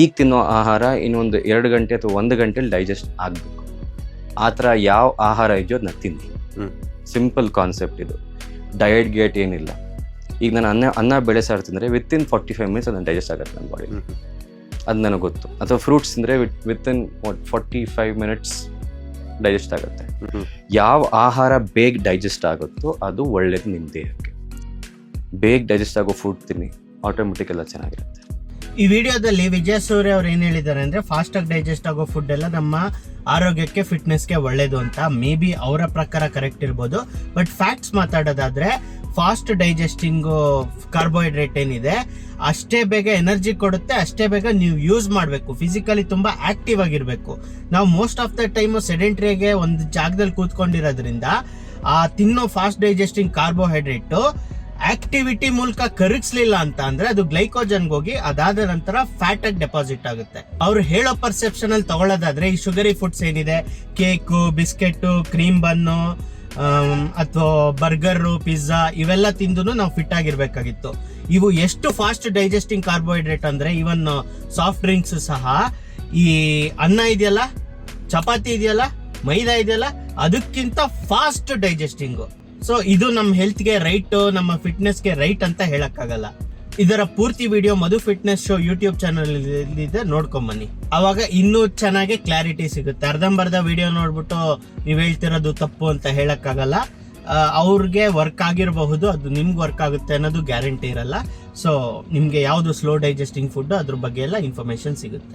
ಈಗ ತಿನ್ನೋ ಆಹಾರ ಇನ್ನೊಂದು 2 ಗಂಟೆ ಅಥವಾ 1 ಗಂಟೆಲಿ ಡೈಜೆಸ್ಟ್ ಆಗಬೇಕು. ಆ ಥರ ಯಾವ ಆಹಾರ ಇದೆಯೋ ಅದನ್ನ ತಿನ್ನಿ. ಸಿಂಪಲ್ ಕಾನ್ಸೆಪ್ಟ್ ಇದು. ಡಯಟ್ ಗೇಟ್ ಏನಿಲ್ಲ. ಈಗ ನಾನು ಅನ್ನ ಬೇಳೆ ಸಾರು ತಿಂದರೆ ವಿತಿನ್ 45 ಮಿನಿಟ್ಸ್ ಅದನ್ನು ಡೈಜೆಸ್ಟ್ ಆಗುತ್ತೆ ನನ್ನ ಬಾಡಿ. ಅದು ನನಗೆ ಗೊತ್ತು. ಅಥವಾ ಫ್ರೂಟ್ಸ್ ತಿಂದರೆ ವಿತಿನ್ 45 ಮಿನಿಟ್ಸ್ ಡೈಜೆಸ್ಟ್ ಆಗುತ್ತೆ. ಯಾವ ಆಹಾರ ಬೇಗ ಡೈಜೆಸ್ಟ್ ಆಗುತ್ತೋ ಅದು ಒಳ್ಳೇದು ನಿಮ್ಮ ದೇಹಕ್ಕೆ. ಬೇಗ ಡೈಜೆಸ್ಟ್ ಆಗೋ ಫುಡ್ ತಿನ್ನಿ, ಆಟೋಮೆಟಿಕ್ ಎಲ್ಲ ಚೆನ್ನಾಗಿರುತ್ತೆ. ಈ ವಿಡಿಯೋದಲ್ಲಿ ವಿಜಯ ಸೂರ್ಯ ಅವ್ರು ಏನ್ ಹೇಳಿದ್ದಾರೆ ಅಂದ್ರೆ ಫಾಸ್ಟ್ ಆಗಿ ಡೈಜೆಸ್ಟ್ ಆಗೋ ಫುಡ್ ಎಲ್ಲ ನಮ್ಮ ಆರೋಗ್ಯಕ್ಕೆ ಫಿಟ್ನೆಸ್ಗೆ ಒಳ್ಳೇದು ಅಂತ. ಮೇ ಬಿ ಅವರ ಪ್ರಕಾರ ಕರೆಕ್ಟ್ ಇರ್ಬೋದು. ಬಟ್ ಫ್ಯಾಕ್ಟ್ಸ್ ಮಾತಾಡೋದಾದ್ರೆ ಫಾಸ್ಟ್ ಡೈಜೆಸ್ಟಿಂಗ್ ಕಾರ್ಬೋಹೈಡ್ರೇಟ್ ಏನಿದೆ ಅಷ್ಟೇ ಬೇಗ ಎನರ್ಜಿ ಕೊಡುತ್ತೆ, ಅಷ್ಟೇ ಬೇಗ ನೀವು ಯೂಸ್ ಮಾಡಬೇಕು. ಫಿಸಿಕಲಿ ತುಂಬಾ ಆಕ್ಟಿವ್ ಆಗಿರ್ಬೇಕು. ನಾವು ಮೋಸ್ಟ್ ಆಫ್ ದ ಟೈಮ್ ಸೆಡೆಂಟ್ರಿಗೆ ಒಂದು ಜಾಗದಲ್ಲಿ ಕೂತ್ಕೊಂಡಿರೋದ್ರಿಂದ ಆ ತಿನ್ನೋ ಫಾಸ್ಟ್ ಡೈಜೆಸ್ಟಿಂಗ್ ಕಾರ್ಬೋಹೈಡ್ರೇಟ್ ಆಕ್ಟಿವಿಟಿ ಮೂಲಕ ಕರಗಿಸ್ಲಿಲ್ಲ ಅಂತ ಅಂದ್ರೆ ಅದು ಗ್ಲೈಕೋಜನ್ಗೆ ಹೋಗಿ ಅದಾದ ನಂತರ ಫ್ಯಾಟ್ ಆಗಿ ಡೆಪಾಸಿಟ್ ಆಗುತ್ತೆ. ಅವ್ರು ಹೇಳೋ ಪರ್ಸೆಪ್ಷನ್ ಅಲ್ಲಿ ತಗೊಳ್ಳೋದಾದ್ರೆ ಈ ಶುಗರಿ ಫುಡ್ಸ್ ಏನಿದೆ, ಕೇಕು, ಬಿಸ್ಕೆಟ್, ಕ್ರೀಮ್ ಬನ್ನು ಅಥವಾ ಬರ್ಗರು, ಪಿಜ್ಜಾ ಇವೆಲ್ಲ ತಿಂದು ನಾವು ಫಿಟ್ ಆಗಿರ್ಬೇಕಾಗಿತ್ತು. ಇವು ಎಷ್ಟು ಫಾಸ್ಟ್ ಡೈಜೆಸ್ಟಿಂಗ್ ಕಾರ್ಬೋಹೈಡ್ರೇಟ್ ಅಂದ್ರೆ ಇವನ್ ಸಾಫ್ಟ್ ಡ್ರಿಂಕ್ಸ್ ಸಹ ಈ ಅನ್ನ ಇದೆಯಲ್ಲ, ಚಪಾತಿ ಇದೆಯಲ್ಲ, ಮೈದಾ ಇದೆಯಲ್ಲ ಅದಕ್ಕಿಂತ ಫಾಸ್ಟ್ ಡೈಜೆಸ್ಟಿಂಗ್. ಸೊ ಇದು ನಮ್ಮ ಹೆಲ್ತ್ಗೆ ರೈಟ್, ನಮ್ಮ ಫಿಟ್ನೆಸ್ಗೆ ರೈಟ್ ಅಂತ ಹೇಳಕ್ಕಾಗಲ್ಲ. ಇದರ ಪೂರ್ತಿ ವಿಡಿಯೋ ಮಧು ಫಿಟ್ನೆಸ್ ಶೋ ಯೂಟ್ಯೂಬ್ ಚಾನಲ್ ಇದೆ, ನೋಡ್ಕೊಂಬನ್ನಿ. ಅವಾಗ ಇನ್ನೂ ಚೆನ್ನಾಗಿ ಕ್ಲಾರಿಟಿ ಸಿಗುತ್ತೆ. ಅರ್ಧಂಬರ್ಧ ವಿಡಿಯೋ ನೋಡ್ಬಿಟ್ಟು ನೀವ್ ಹೇಳ್ತಿರೋದು ತಪ್ಪು ಅಂತ ಹೇಳಕ್ಕಾಗಲ್ಲ. ಅವ್ರಿಗೆ ವರ್ಕ್ ಆಗಿರಬಹುದು, ಅದು ನಿಮ್ಗೆ ವರ್ಕ್ ಆಗುತ್ತೆ ಅನ್ನೋದು ಗ್ಯಾರಂಟಿ ಇರಲ್ಲ. ಸೊ ನಿಮ್ಗೆ ಯಾವ್ದು ಸ್ಲೋ ಡೈಜೆಸ್ಟಿಂಗ್ ಫುಡ್ ಅದ್ರ ಬಗ್ಗೆ ಎಲ್ಲ ಇನ್ಫಾರ್ಮೇಶನ್ ಸಿಗುತ್ತೆ.